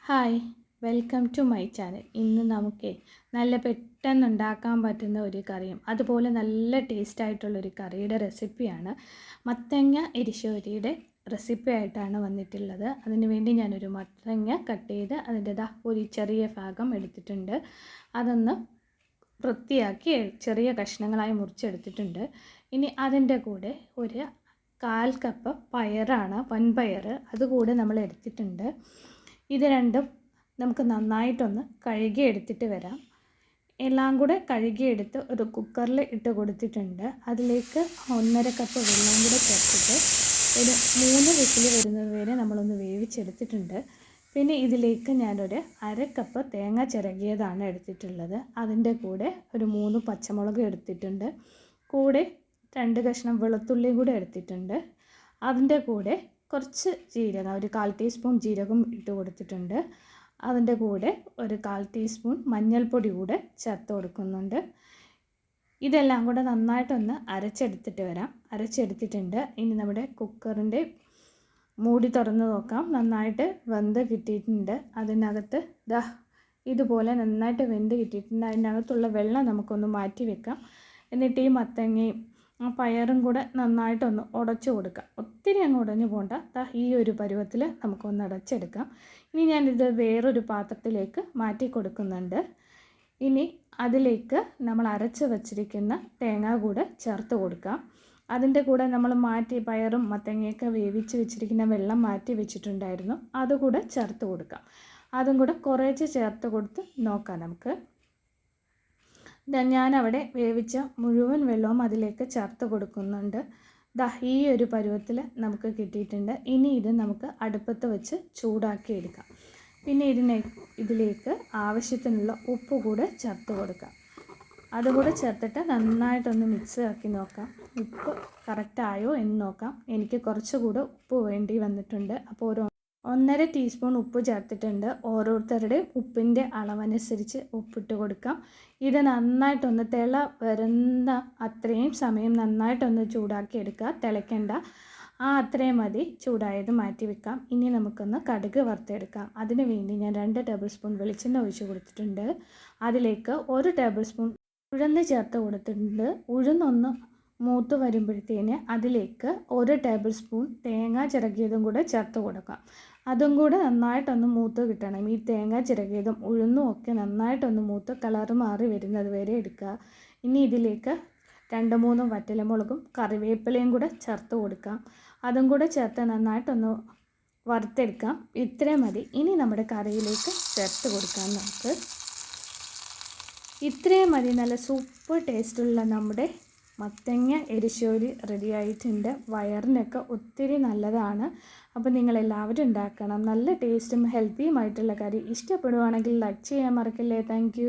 Hi, welcome to my channel. ഇന്ന് നമുക്ക് നല്ല പെട്ടെന്ന് ഉണ്ടാക്കാൻ പറ്റുന്ന ഒരു കറിയും അതുപോലെ നല്ല ടേസ്റ്റായിട്ടുള്ളൊരു കറിയുടെ റെസിപ്പിയാണ്. മത്തങ്ങ എരിശ്ശേരിയുടെ റെസിപ്പി ആയിട്ടാണ് വന്നിട്ടുള്ളത്. അതിന് വേണ്ടി ഞാനൊരു മത്തങ്ങ കട്ട് ചെയ്ത് അതിൻ്റെ ഒരു ചെറിയ ഭാഗം എടുത്തിട്ടുണ്ട്. അതൊന്ന് വൃത്തിയാക്കി ചെറിയ കഷ്ണങ്ങളായി മുറിച്ചെടുത്തിട്ടുണ്ട്. ഇനി അതിൻ്റെ കൂടെ ഒരു 1/4 കപ്പ് പയറാണ്, വൻപയർ, അതുകൂടെ നമ്മൾ എടുത്തിട്ടുണ്ട്. ഇത് രണ്ടും നമുക്ക് നന്നായിട്ടൊന്ന് കഴുകി എടുത്തിട്ട് വരാം. എല്ലാം കൂടെ കഴുകിയെടുത്ത് ഒരു കുക്കറിൽ ഇട്ട് കൊടുത്തിട്ടുണ്ട്. അതിലേക്ക് 1.5 കപ്പ് വെള്ളം കൂടെ ചേർത്തിട്ട് ഒരു 3 വിസിൽ വരുന്നത് വരെ നമ്മളൊന്ന് വേവിച്ചെടുത്തിട്ടുണ്ട്. പിന്നെ ഇതിലേക്ക് ഞാനൊരു 1/2 കപ്പ് തേങ്ങ ചിരകിയതാണ് എടുത്തിട്ടുള്ളത്. അതിൻ്റെ കൂടെ ഒരു 3 പച്ചമുളക് എടുത്തിട്ടുണ്ട്. കൂടെ 2 കഷ്ണം വെളുത്തുള്ളിയും കൂടെ എടുത്തിട്ടുണ്ട്. അതിൻ്റെ കൂടെ കുറച്ച് ജീരകം, ഒരു 1/4 ടീസ്പൂൺ ജീരകം ഇട്ട് കൊടുത്തിട്ടുണ്ട്. അതിൻ്റെ കൂടെ ഒരു 1/4 ടീസ്പൂൺ മഞ്ഞൾപ്പൊടി കൂടെ ചേർത്ത് കൊടുക്കുന്നുണ്ട്. ഇതെല്ലാം കൂടെ നന്നായിട്ടൊന്ന് അരച്ചെടുത്തിട്ട് വരാം. അരച്ചെടുത്തിട്ടുണ്ട്. ഇനി നമ്മുടെ കുക്കറിൻ്റെ മൂടി തുറന്ന് നോക്കാം. നന്നായിട്ട് വെന്ത് കിട്ടിയിട്ടുണ്ട്. അതിനകത്ത് ഇതുപോലെ നന്നായിട്ട് വെന്ത് കിട്ടിയിട്ടുണ്ട്. അതിനകത്തുള്ള വെള്ളം നമുക്കൊന്ന് മാറ്റി വെക്കാം. എന്നിട്ട് ഈ മത്തങ്ങയും പയറും കൂടെ നന്നായിട്ടൊന്ന് ഉടച്ചു കൊടുക്കാം. ഒത്തിരി അങ്ങ് ഉടഞ്ഞു പോകണ്ട. ഈ ഒരു പരുവത്തിൽ നമുക്കൊന്ന് അടച്ചെടുക്കാം. ഇനി ഞാനിത് വേറൊരു പാത്രത്തിലേക്ക് മാറ്റി കൊടുക്കുന്നുണ്ട്. ഇനി അതിലേക്ക് നമ്മൾ അരച്ച് വച്ചിരിക്കുന്ന തേങ്ങ കൂടെ ചേർത്ത് കൊടുക്കാം. അതിൻ്റെ കൂടെ നമ്മൾ പയറും മത്തങ്ങയൊക്കെ വേവിച്ച് വെച്ചിരിക്കുന്ന വെള്ളം മാറ്റി വെച്ചിട്ടുണ്ടായിരുന്നു. അതുകൂടെ ചേർത്ത് കൊടുക്കാം. അതും കൂടെ കുറേശ്ശെ ചേർത്ത് കൊടുത്ത് നോക്കാം നമുക്ക്. ഞാനവിടെ വേവിച്ച മുഴുവൻ വെള്ളവും അതിലേക്ക് ചേർത്ത് കൊടുക്കുന്നുണ്ട്. ഈ ഒരു പരുവത്തിൽ നമുക്ക് കിട്ടിയിട്ടുണ്ട്. ഇനി ഇത് നമുക്ക് അടുപ്പത്ത് വെച്ച് ചൂടാക്കി എടുക്കാം. പിന്നെ ഇതിലേക്ക് ആവശ്യത്തിനുള്ള ഉപ്പ് കൂടെ ചേർത്ത് കൊടുക്കാം. അതുകൂടെ ചേർത്തിട്ട് നന്നായിട്ടൊന്ന് മിക്സ് ആക്കി നോക്കാം. ഉപ്പ് കറക്റ്റായോ എന്ന് നോക്കാം. എനിക്ക് കുറച്ചുകൂടെ ഉപ്പ് വേണ്ടി വന്നിട്ടുണ്ട്. അപ്പോൾ 1.5 ടീസ്പൂൺ ഉപ്പ് ചേർത്തിട്ടുണ്ട്. ഓരോരുത്തരുടെയും ഉപ്പിൻ്റെ അളവനുസരിച്ച് ഉപ്പിട്ട് കൊടുക്കാം. ഇത് നന്നായിട്ടൊന്ന് വരുന്ന അത്രയും സമയം നന്നായിട്ടൊന്ന് ചൂടാക്കി എടുക്കുക. തിളയ്ക്കേണ്ട, അത്രയും മതി. ചൂടായത് മാറ്റി വെക്കാം. ഇനി നമുക്കൊന്ന് കടുക് വറുത്തെടുക്കാം. അതിന് വേണ്ടി ഞാൻ 2 ടേബിൾ സ്പൂൺ വെളിച്ചെണ്ണ ഒഴിച്ച് കൊടുത്തിട്ടുണ്ട്. അതിലേക്ക് 1 ടേബിൾ സ്പൂൺ ഉഴുന്ന് ചേർത്ത് കൊടുത്തിട്ടുണ്ട്. ഉഴുന്നൊന്ന് മൂത്ത് വരുമ്പോഴത്തേന് അതിലേക്ക് 1 ടേബിൾ സ്പൂൺ തേങ്ങ ചിരകിയതും കൂടെ ചേർത്ത് കൊടുക്കാം. അതും കൂടെ നന്നായിട്ടൊന്ന് മൂത്ത് കിട്ടണം. ഈ തേങ്ങ ചിരകിയതും ഉഴുന്നും ഒക്കെ നന്നായിട്ടൊന്ന് മൂത്ത് കളറ് മാറി വരുന്നത് വരെ എടുക്കുക. ഇനി ഇതിലേക്ക് 2-3 വറ്റൽമുളകും കറിവേപ്പിലയും കൂടെ ചേർത്ത് കൊടുക്കാം. അതും കൂടെ ചേർത്ത് നന്നായിട്ടൊന്ന് വറുത്തെടുക്കാം. ഇത്രയും മതി. ഇനി നമ്മുടെ കറിയിലേക്ക് ചേർത്ത് കൊടുക്കാം നമുക്ക്. ഇത്രയും മതി. നല്ല സൂപ്പർ ടേസ്റ്റുള്ള നമ്മുടെ മത്തങ്ങ എരിശ്ശേരി റെഡി ആയിട്ടുണ്ട്. വയറിനൊക്കെ ഒത്തിരി നല്ലതാണ്. അപ്പോൾ നിങ്ങളെല്ലാവരും ഉണ്ടാക്കണം. നല്ല ടേസ്റ്റും ഹെൽത്തിയുമായിട്ടുള്ള കറി. ഇഷ്ടപ്പെടുവാണെങ്കിൽ ലൈക്ക് ചെയ്യാൻ മറക്കല്ലേ. താങ്ക്